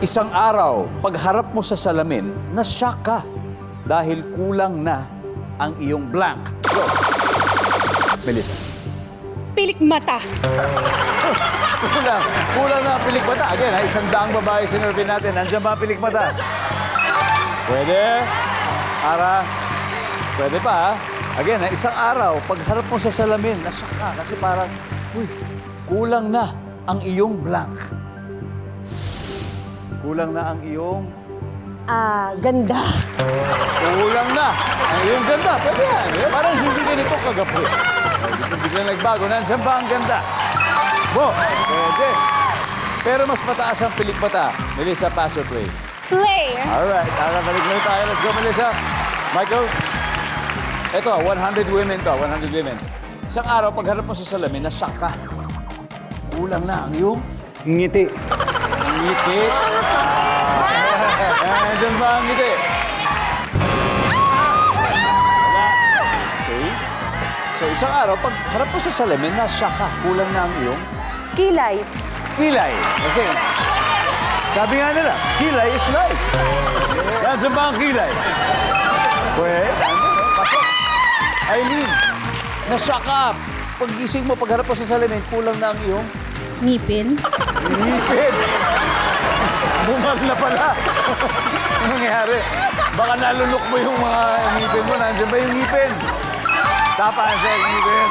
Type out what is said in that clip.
Isang araw, pagharap mo sa salamin, na-shock ka dahil kulang na ang iyong blank. Go. Melissa. Pilik mata. Kulang na ang pilik mata. Again, ha, 100 babae sinurvey natin. Nandiyan ba ang pilik mata? Pwede. Ara. Pwede pa, ha? Again, ha, isang araw, pagharap mo sa salamin, na-shock ka kasi parang, uy, kulang na ang iyong blank. Kulang na ang iyong... Ganda. Kulang na ang iyong ganda. Pwede yan. Parang hindi ganito kagapi. Bigla nagbago. Nandiyan ba ang ganda? Bo, pwede. Pero mas mataas ang pilik mata. Melissa, pass or play? Play. Alright. Balik na tayo. Let's go, Melissa. Michael? Ito, 100 women to. 100 women. Isang araw, pagharap mo sa salamin, na-shock ka. Kulang na ang iyong Ngiti. ngiti. Nandiyan ba ang ngiti? Wala. See? So, isang araw, pag harap mo sa salamin, na-shock ka. Kulang na ang iyong Kilay. kilay. Kasi, sabi nga nila, kilay is life. Nandiyan ba ang kilay? Pwede. Pasok. Aileen, na-shock ka. Pag-gising mo, pagharap mo sa salamin, kulang na ang iyong Ngipin. ngipin. Bungal na pala. Ano nangyari? Baka nalulok mo yung mga ngipin mo. Nandiyan ba yung ngipin? Tapa siya yung ngipin.